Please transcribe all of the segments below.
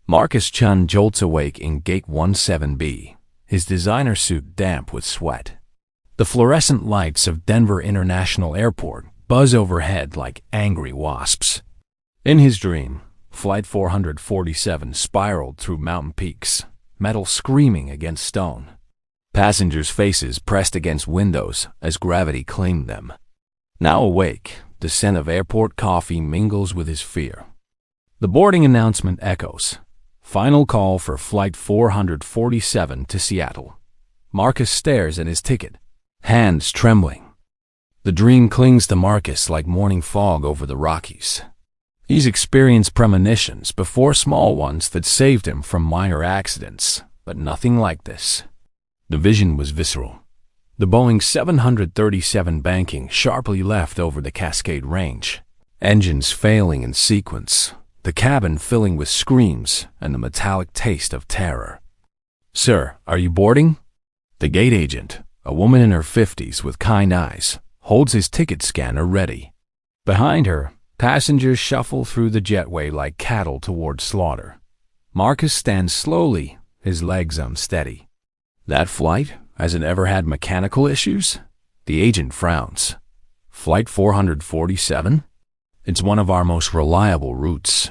Marcus Chun jolts awake in Gate 17B, his designer suit damp with sweat. The fluorescent lights of Denver International Airport buzz overhead like angry wasps. In his dream, Flight 447 spiraled through mountain peaks, metal screaming against stone. Passengers' faces pressed against windows as gravity claimed them. Now awake, the scent of airport coffee mingles with his fear. The boarding announcement echoes. Final call for Flight 447 to Seattle. Marcus stares at his ticket, hands trembling. The dream clings to Marcus like morning fog over the Rockies. He's experienced premonitions before, small ones that saved him from minor accidents, but nothing like this. The vision was visceral. The Boeing 737 banking sharply left over the Cascade Range, engines failing in sequence, the cabin filling with screams and the metallic taste of terror. "Sir, are you boarding?" The gate agent, a woman in her 50s with kind eyes, holds his ticket scanner ready. Behind her, passengers shuffle through the jetway like cattle toward slaughter. Marcus stands slowly, his legs unsteady. "That flight? Has it ever had mechanical issues?" The agent frowns. "Flight 447? It's one of our most reliable routes.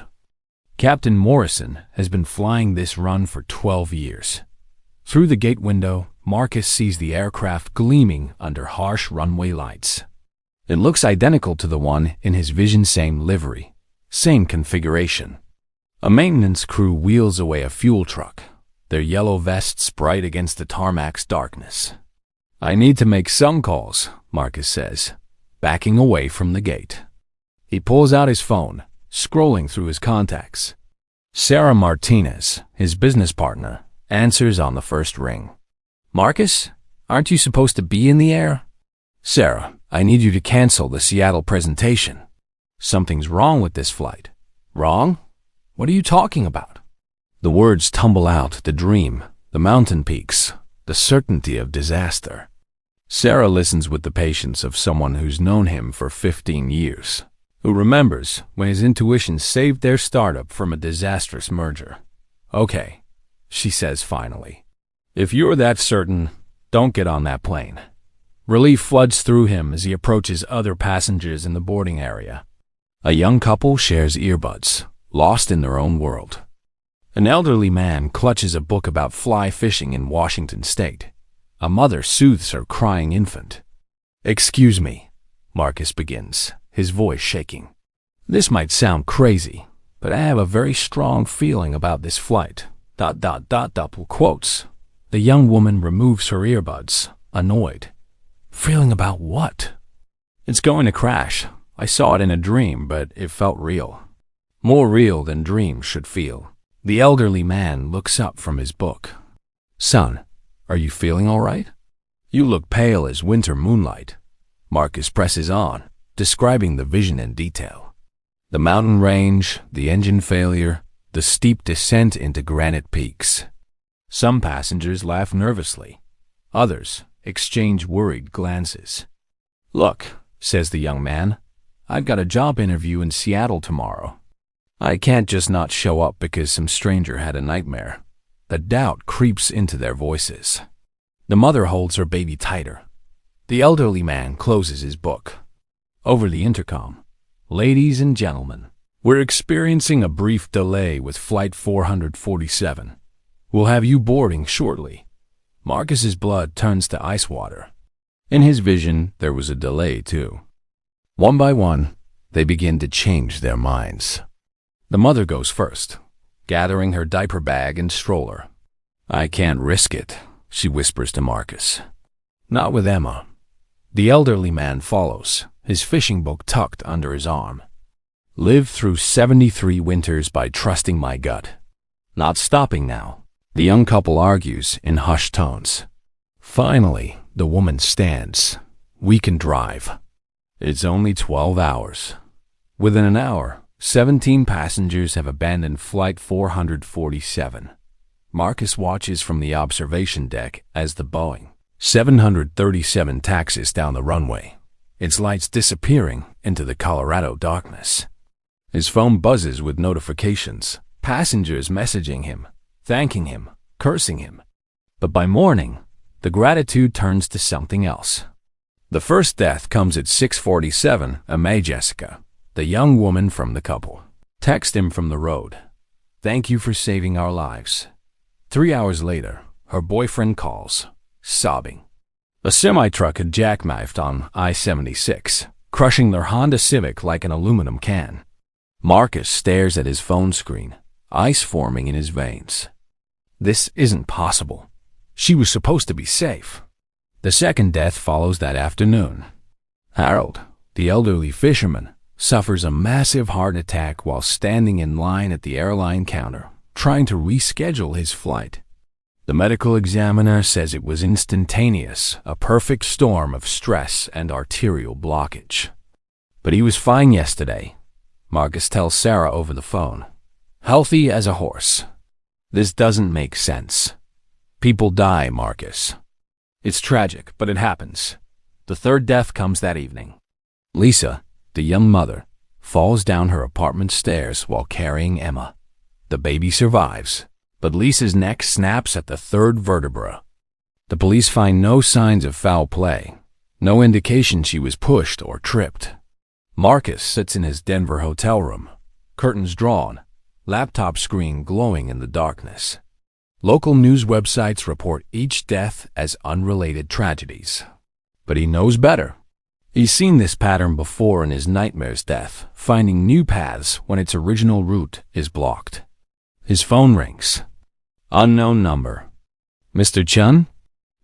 Captain Morrison has been flying this run for 12 years. Through the gate window, Marcus sees the aircraft gleaming under harsh runway lights. It looks identical to the one in his vision, same livery, same configuration. A maintenance crew wheels away a fuel truck, their yellow vests bright against the tarmac's darkness. "I need to make some calls," Marcus says, backing away from the gate. He pulls out his phone, scrolling through his contacts. Sarah Martinez, his business partner, answers on the first ring. "Marcus, aren't you supposed to be in the air?" "Sarah, I need you to cancel the Seattle presentation. Something's wrong with this flight." "Wrong? What are you talking about?" The words tumble out, the dream, the mountain peaks, the certainty of disaster. Sarah listens with the patience of someone who's known him for 15 years, who remembers when his intuition saved their startup from a disastrous merger. "Okay," she says finally. "If you're that certain, don't get on that plane." Relief floods through him as he approaches other passengers in the boarding area. A young couple shares earbuds, lost in their own world. An elderly man clutches a book about fly fishing in Washington State. A mother soothes her crying infant. "Excuse me," Marcus begins, his voice shaking. "This might sound crazy, but I have a very strong feeling about this flight. ... Double quotes. The young woman removes her earbuds, annoyed. "Feeling about what?" "It's going to crash. I saw it in a dream, but it felt real. More real than dreams should feel." The elderly man looks up from his book. "Son, are you feeling all right? You look pale as winter moonlight." Marcus presses on, describing the vision in detail. The mountain range, the engine failure, the steep descent into granite peaks. Some passengers laugh nervously. Others exchange worried glances. "Look," says the young man, "I've got a job interview in Seattle tomorrow. I can't just not show up because some stranger had a nightmare." The doubt creeps into their voices. The mother holds her baby tighter. The elderly man closes his book. Over the intercom, "Ladies and gentlemen, we're experiencing a brief delay with Flight 447. We'll have you boarding shortly." Marcus's blood turns to ice water. In his vision, there was a delay too. One by one, they begin to change their minds. The mother goes first, gathering her diaper bag and stroller. "I can't risk it," she whispers to Marcus. "Not with Emma." The elderly man follows, his fishing book tucked under his arm. "Lived through 73 winters by trusting my gut. Not stopping now." The young couple argues in hushed tones. Finally, the woman stands. "We can drive. It's only 12 hours." Within an hour, 17 passengers have abandoned Flight 447. Marcus watches from the observation deck as the Boeing 737 taxis down the runway, its lights disappearing into the Colorado darkness. His phone buzzes with notifications, passengers messaging him, thanking him, cursing him. But by morning, the gratitude turns to something else. The first death comes at 6:47 a.m. Jessica, the young woman from the couple, texts him from the road. "Thank you for saving our lives." 3 hours later, her boyfriend calls, sobbing. A semi-truck had jackknifed on I-76, crushing their Honda Civic like an aluminum can. Marcus stares at his phone screen, ice forming in his veins. This isn't possible. She was supposed to be safe. The second death follows that afternoon. Harold, the elderly fisherman, suffers a massive heart attack while standing in line at the airline counter, trying to reschedule his flight. The medical examiner says it was instantaneous, a perfect storm of stress and arterial blockage. But he was fine yesterday, Marcus tells Sarah over the phone. Healthy as a horse. This doesn't make sense. People die, Marcus. It's tragic, but it happens. The third death comes that evening. Lisa, the young mother, falls down her apartment stairs while carrying Emma. The baby survives, but Lisa's neck snaps at the third vertebra. The police find no signs of foul play, no indication she was pushed or tripped. Marcus sits in his Denver hotel room, curtains drawn, laptop screen glowing in the darkness. Local news websites report each death as unrelated tragedies. But he knows better. He's seen this pattern before in his nightmare's death, finding new paths when its original route is blocked. His phone rings. Unknown number. Mr. Chun?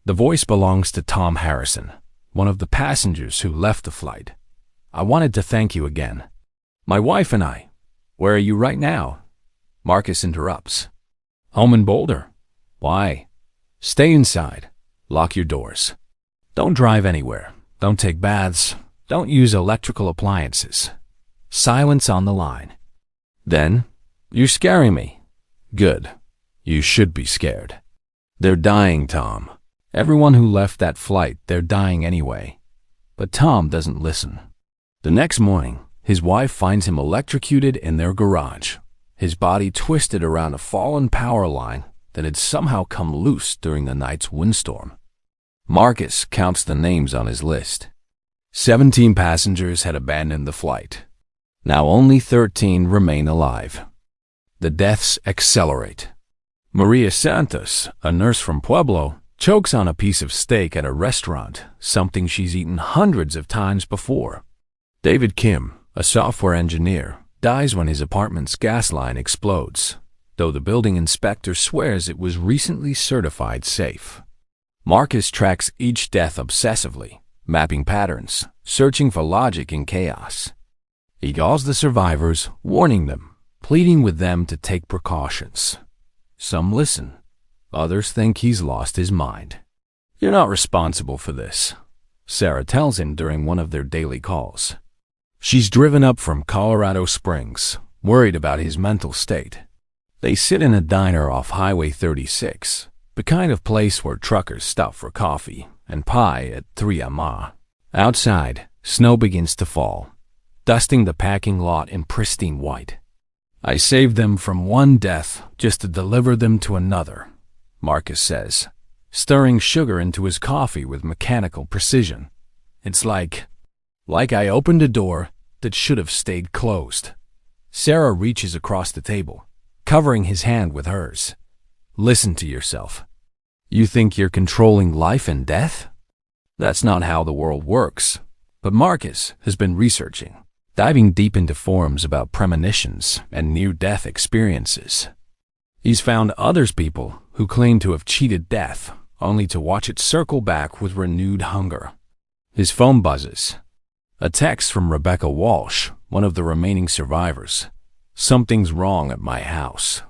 The voice belongs to Tom Harrison, one of the passengers who left the flight. I wanted to thank you again. My wife and I. Where are you right now? Marcus interrupts. Home in Boulder. Why? Stay inside. Lock your doors. Don't drive anywhere. Don't take baths. Don't use electrical appliances. Silence on the line. Then, you're scaring me. Good. You should be scared. They're dying, Tom. Everyone who left that flight, they're dying anyway. But Tom doesn't listen. The next morning, his wife finds him electrocuted in their garage, his body twisted around a fallen power line that had somehow come loose during the night's windstorm. Marcus counts the names on his list. 17 passengers had abandoned the flight. Now only 13 remain alive. The deaths accelerate. Maria Santos, a nurse from Pueblo, chokes on a piece of steak at a restaurant, something she's eaten hundreds of times before. David Kim, a software engineer, dies when his apartment's gas line explodes, though the building inspector swears it was recently certified safe. Marcus tracks each death obsessively, mapping patterns, searching for logic in chaos. He calls the survivors, warning them, pleading with them to take precautions. Some listen. Others think he's lost his mind. You're not responsible for this, Sarah tells him during one of their daily calls. She's driven up from Colorado Springs, worried about his mental state. They sit in a diner off Highway 36, the kind of place where truckers stop for coffee and pie at 3 a.m. Outside, snow begins to fall, dusting the parking lot in pristine white. I saved them from one death just to deliver them to another, Marcus says, stirring sugar into his coffee with mechanical precision. It's like I opened a door that should have stayed closed. Sarah reaches across the table, covering his hand with hers. Listen to yourself. You think you're controlling life and death? That's not how the world works. But Marcus has been researching, diving deep into forums about premonitions and near-death experiences. He's found others people who claim to have cheated death, only to watch it circle back with renewed hunger. His phone buzzes. A text from Rebecca Walsh, one of the remaining survivors. Something's wrong at my house.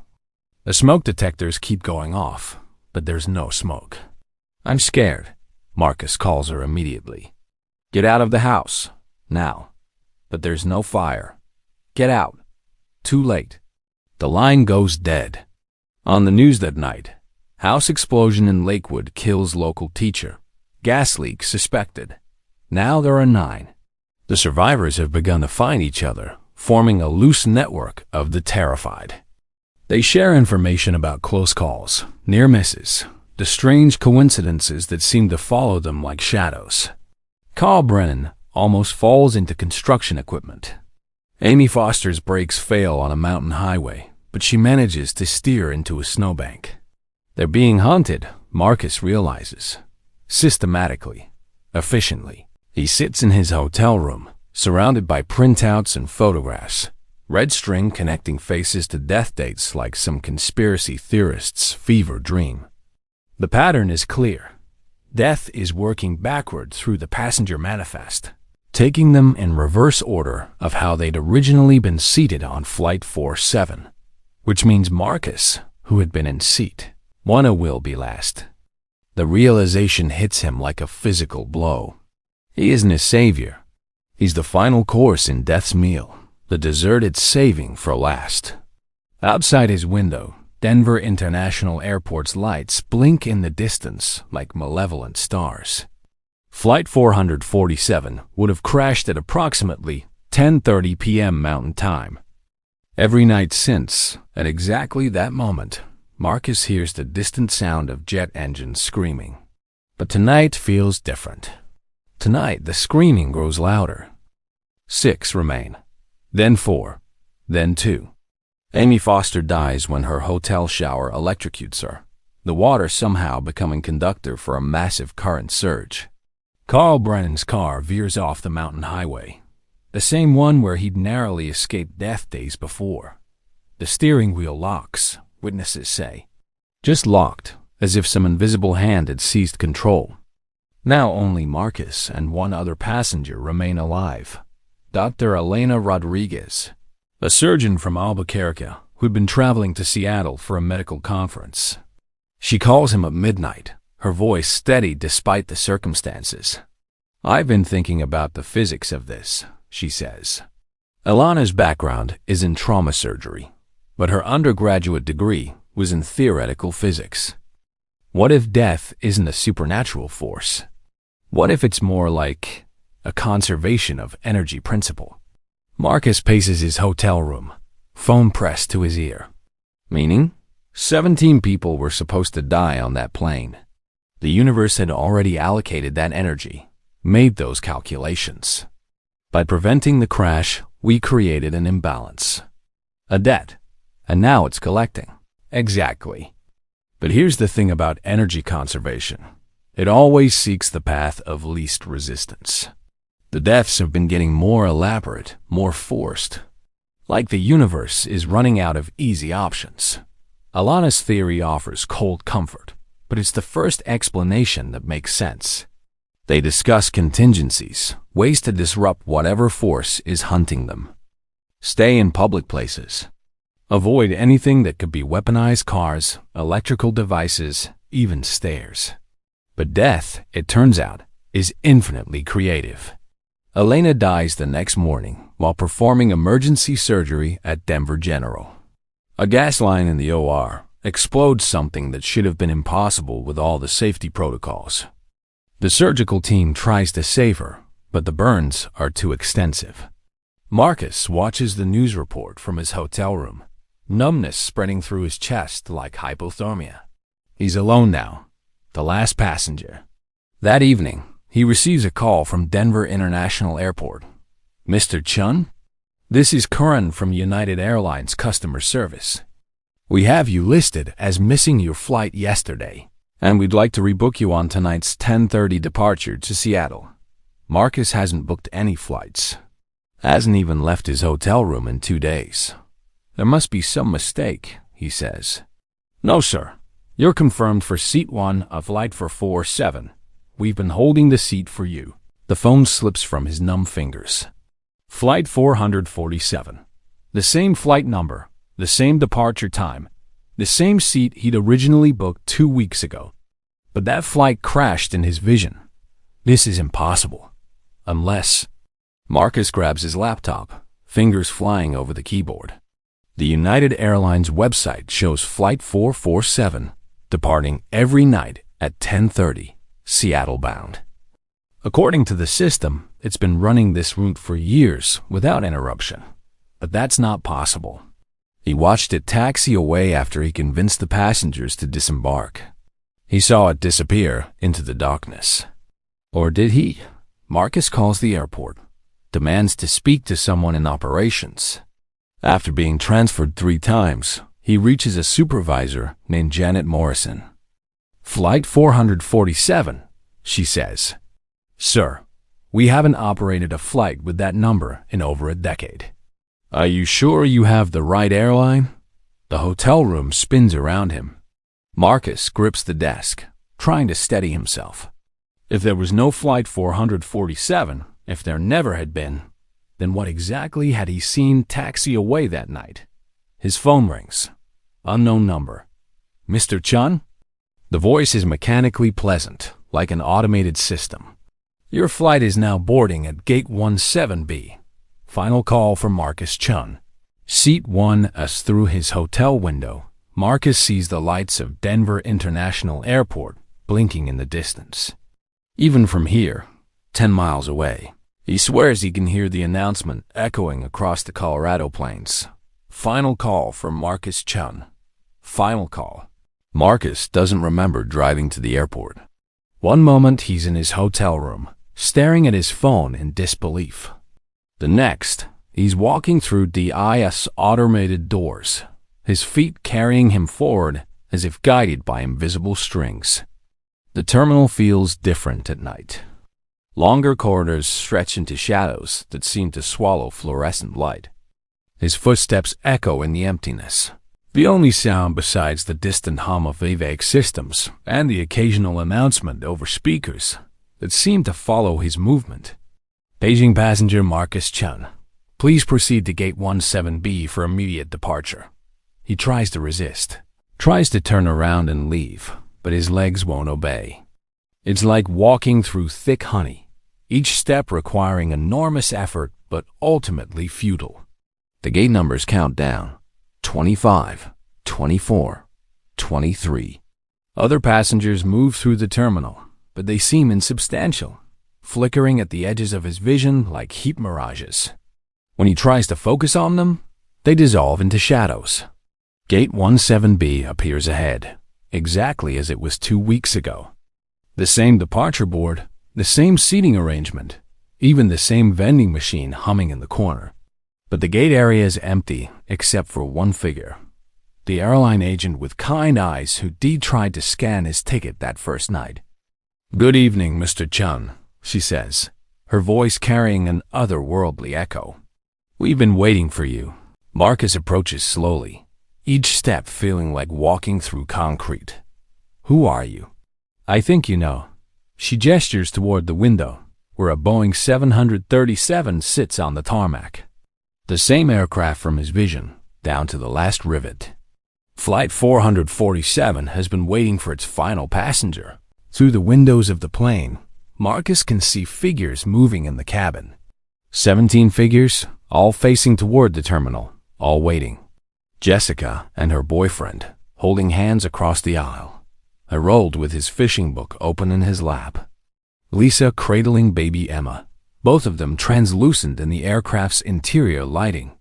The smoke detectors keep going off, but there's no smoke. I'm scared, Marcus calls her immediately. Get out of the house, now. But there's no fire. Get out. Too late. The line goes dead. On the news that night, house explosion in Lakewood kills local teacher. Gas leak suspected. Now there are 9. The survivors have begun to find each other, forming a loose network of the terrified. They share information about close calls, near misses, the strange coincidences that seem to follow them like shadows. Carl Brennan almost falls into construction equipment. Amy Foster's brakes fail on a mountain highway, but she manages to steer into a snowbank. They're being hunted, Marcus realizes. Systematically, efficiently. He sits in his hotel room, surrounded by printouts and photographs, red string connecting faces to death dates like some conspiracy theorist's fever dream. The pattern is clear. Death is working backward through the passenger manifest, taking them in reverse order of how they'd originally been seated on Flight 47, which means Marcus, who had been in seat 1, will be last. The realization hits him like a physical blow. He isn't his savior. He's the final course in death's meal, the dessert it's saving for last. Outside his window, Denver International Airport's lights blink in the distance like malevolent stars. Flight 447 would have crashed at approximately 10:30 p.m. Mountain Time. Every night since, at exactly that moment, Marcus hears the distant sound of jet engines screaming. But tonight feels different. Tonight, the screaming grows louder. 6 remain, then 4, then 2. Amy Foster dies when her hotel shower electrocutes her, the water somehow becoming conductor for a massive current surge. Carl Brennan's car veers off the mountain highway, the same one where he'd narrowly escaped death days before. The steering wheel locks, witnesses say. Just locked, as if some invisible hand had seized control. Now only Marcus and one other passenger remain alive. Dr. Elena Rodriguez, a surgeon from Albuquerque who'd been traveling to Seattle for a medical conference. She calls him at midnight, her voice steady despite the circumstances. "I've been thinking about the physics of this," she says. Elana's background is in trauma surgery, but her undergraduate degree was in theoretical physics. What if death isn't a supernatural force? What if it's more like a conservation of energy principle? Marcus paces his hotel room, phone pressed to his ear. Meaning? 17 people were supposed to die on that plane. The universe had already allocated that energy, made those calculations. By preventing the crash, we created an imbalance. A debt. And now it's collecting. Exactly. But here's the thing about energy conservation. It always seeks the path of least resistance. The deaths have been getting more elaborate, more forced. Like the universe is running out of easy options. Alana's theory offers cold comfort, but it's the first explanation that makes sense. They discuss contingencies, ways to disrupt whatever force is hunting them. Stay in public places. Avoid anything that could be weaponized cars, electrical devices, even stairs. But death, it turns out, is infinitely creative. Elena dies the next morning while performing emergency surgery at Denver General. A gas line in the OR explodes something that should have been impossible with all the safety protocols. The surgical team tries to save her, but the burns are too extensive. Marcus watches the news report from his hotel room, numbness spreading through his chest like hypothermia. He's alone now, the last passenger. That evening, he receives a call from Denver International Airport. "Mr. Chun? This is Curran from United Airlines customer service. We have you listed as missing your flight yesterday, and we'd like to rebook you on tonight's 10:30 departure to Seattle." Marcus hasn't booked any flights. Hasn't even left his hotel room in 2 days. "There must be some mistake," he says. "No, sir. You're confirmed for seat 1 of Flight 447. We've been holding the seat for you." The phone slips from his numb fingers. Flight 447. The same flight number, the same departure time, the same seat he'd originally booked 2 weeks ago. But that flight crashed in his vision. This is impossible. Unless... Marcus grabs his laptop, fingers flying over the keyboard. The United Airlines website shows Flight 447 departing every night at 10:30, Seattle bound. According to the system, it's been running this route for years without interruption. But that's not possible. He watched it taxi away after he convinced the passengers to disembark. He saw it disappear into the darkness. Or did he? Marcus calls the airport, demands to speak to someone in operations. After being transferred 3 times, he reaches a supervisor named Janet Morrison. "Flight 447, she says. "Sir, we haven't operated a flight with that number in over a decade. Are you sure you have the right airline?" The hotel room spins around him. Marcus grips the desk, trying to steady himself. If there was no Flight 447, if there never had been, then what exactly had he seen taxi away that night? His phone rings. Unknown number. "Mr. Chun?" The voice is mechanically pleasant, like an automated system. "Your flight is now boarding at Gate 17B. Final call from Marcus Chun." Seat 1. As through his hotel window, Marcus sees the lights of Denver International Airport blinking in the distance. Even from here, 10 miles away, he swears he can hear the announcement echoing across the Colorado plains. Final call from Marcus Chun. Final call. Marcus doesn't remember driving to the airport. One moment he's in his hotel room, staring at his phone in disbelief. The next, he's walking through DIS automated doors, his feet carrying him forward as if guided by invisible strings. The terminal feels different at night. Longer corridors stretch into shadows that seem to swallow fluorescent light. His footsteps echo in the emptiness. The only sound besides the distant hum of evac systems and the occasional announcement over speakers that seem to follow his movement. Paging passenger Marcus Chun. "Please proceed to Gate 17B for immediate departure." He tries to resist, tries to turn around and leave, but his legs won't obey. It's like walking through thick honey, each step requiring enormous effort but ultimately futile. The gate numbers count down. 25, 24, 23. Other passengers move through the terminal, but they seem insubstantial, flickering at the edges of his vision like heat mirages. When he tries to focus on them, they dissolve into shadows. Gate 17B appears ahead, exactly as it was 2 weeks ago. The same departure board, the same seating arrangement, even the same vending machine humming in the corner. But the gate area is empty except for one figure. The airline agent with kind eyes who tried to scan his ticket that first night. "Good evening, Mr. Chun," she says, her voice carrying an otherworldly echo. "We've been waiting for you." Marcus approaches slowly, each step feeling like walking through concrete. "Who are you?" "I think you know." She gestures toward the window, where a Boeing 737 sits on the tarmac. The same aircraft from his vision, down to the last rivet. Flight 447 has been waiting for its final passenger. Through the windows of the plane, Marcus can see figures moving in the cabin. 17 figures, all facing toward the terminal, all waiting. Jessica and her boyfriend, holding hands across the aisle. Harold with his fishing book open in his lap. Lisa cradling baby Emma, both of them translucent in the aircraft's interior lighting.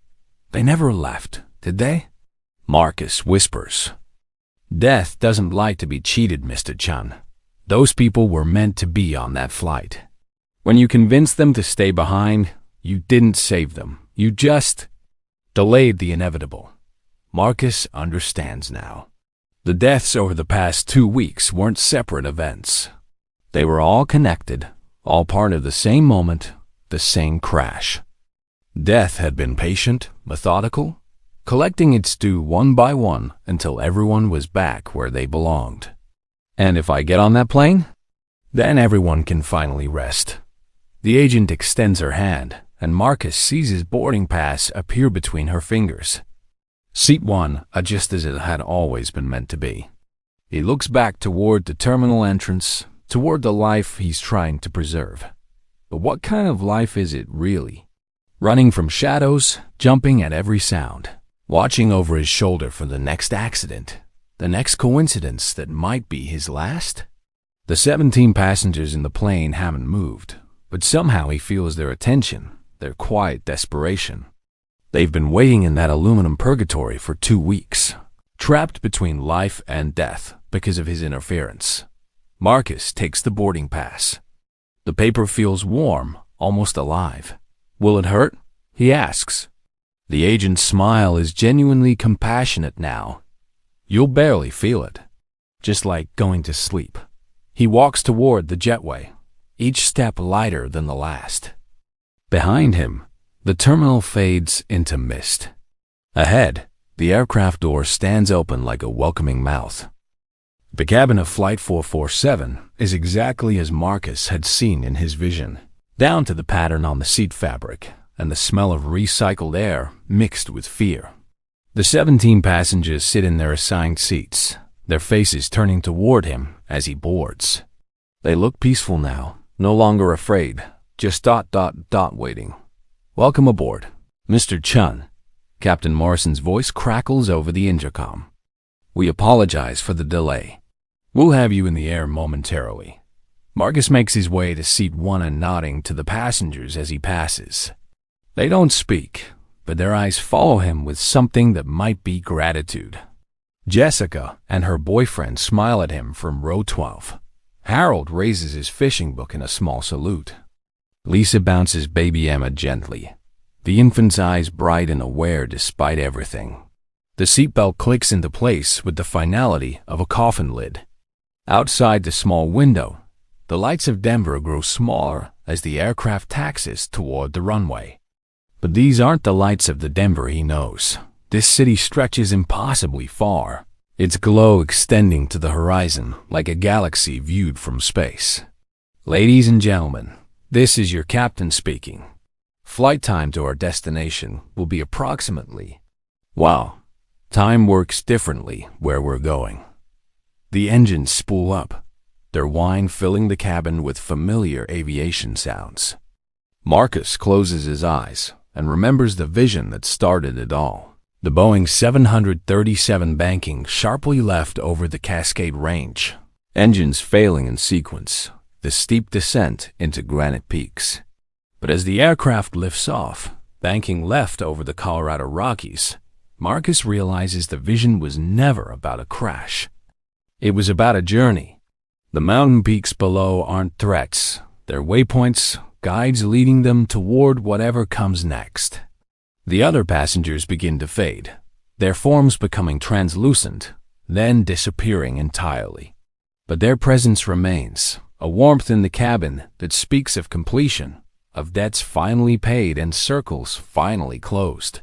They never left, did they? Marcus whispers. "Death doesn't like to be cheated, Mr. Chun. Those people were meant to be on that flight. When you convinced them to stay behind, you didn't save them. You just delayed the inevitable." Marcus understands now. The deaths over the past 2 weeks weren't separate events. They were all connected, all part of the same moment, the same crash. Death had been patient, methodical, collecting its due one by one until everyone was back where they belonged. "And if I get on that plane? Then everyone can finally rest." The agent extends her hand, and Marcus sees his boarding pass appear between her fingers. Seat 1, just as it had always been meant to be. He looks back toward the terminal entrance, toward the life he's trying to preserve. But what kind of life is it, really? Running from shadows, jumping at every sound, watching over his shoulder for the next accident, the next coincidence that might be his last? The 17 passengers in the plane haven't moved, but somehow he feels their attention, their quiet desperation. They've been waiting in that aluminum purgatory for 2 weeks, trapped between life and death because of his interference. Marcus takes the boarding pass. The paper feels warm, almost alive. "Will it hurt?" he asks. The agent's smile is genuinely compassionate now. "You'll barely feel it. Just like going to sleep." He walks toward the jetway, each step lighter than the last. Behind him, the terminal fades into mist. Ahead, the aircraft door stands open like a welcoming mouth. The cabin of Flight 447 is exactly as Marcus had seen in his vision, down to the pattern on the seat fabric and the smell of recycled air mixed with fear. The 17 passengers sit in their assigned seats, their faces turning toward him as he boards. They look peaceful now, no longer afraid, just waiting. "Welcome aboard, Mr. Chun." Captain Morrison's voice crackles over the intercom. "We apologize for the delay. We'll have you in the air momentarily." Marcus makes his way to seat 1 and nodding to the passengers as he passes. They don't speak, but their eyes follow him with something that might be gratitude. Jessica and her boyfriend smile at him from row 12. Harold raises his fishing book in a small salute. Lisa bounces baby Emma gently, the infant's eyes bright and aware despite everything. The seatbelt clicks into place with the finality of a coffin lid. Outside the small window, the lights of Denver grow smaller as the aircraft taxis toward the runway. But these aren't the lights of the Denver he knows. This city stretches impossibly far, its glow extending to the horizon like a galaxy viewed from space. "Ladies and gentlemen, this is your captain speaking. Flight time to our destination will be approximately..." Wow, time works differently where we're going. The engines spool up, their whine filling the cabin with familiar aviation sounds. Marcus closes his eyes and remembers the vision that started it all. The Boeing 737 banking sharply left over the Cascade Range, engines failing in sequence, the steep descent into Granite Peaks. But as the aircraft lifts off, banking left over the Colorado Rockies, Marcus realizes the vision was never about a crash. It was about a journey. The mountain peaks below aren't threats. They're waypoints, guides leading them toward whatever comes next. The other passengers begin to fade, their forms becoming translucent, then disappearing entirely. But their presence remains, a warmth in the cabin that speaks of completion, of debts finally paid and circles finally closed.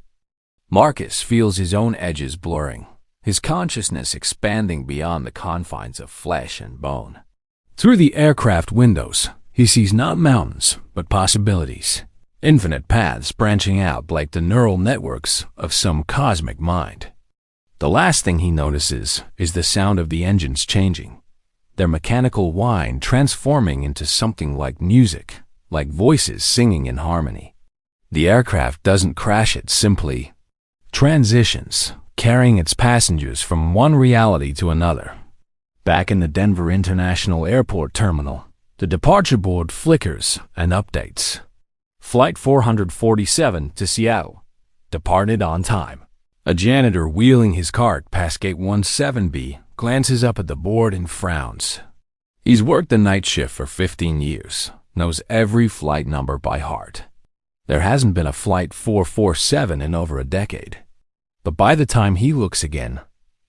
Marcus feels his own edges blurring, his consciousness expanding beyond the confines of flesh and bone. Through the aircraft windows, he sees not mountains, but possibilities. Infinite paths branching out like the neural networks of some cosmic mind. The last thing he notices is the sound of the engines changing, their mechanical whine transforming into something like music, like voices singing in harmony. The aircraft doesn't crash, it simply transitions, carrying its passengers from one reality to another. Back in the Denver International Airport terminal, the departure board flickers and updates. Flight 447 to Seattle, departed on time. A janitor wheeling his cart past Gate 17B glances up at the board and frowns. He's worked the night shift for 15 years, knows every flight number by heart. There hasn't been a Flight 447 in over a decade. But by the time he looks again,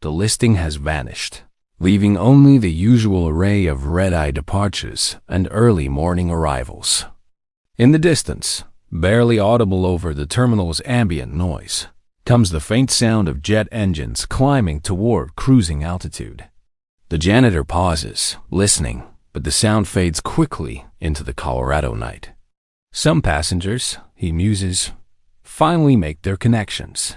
the listing has vanished, leaving only the usual array of red-eye departures and early morning arrivals. In the distance, barely audible over the terminal's ambient noise, comes the faint sound of jet engines climbing toward cruising altitude. The janitor pauses, listening, but the sound fades quickly into the Colorado night. Some passengers, he muses, finally make their connections.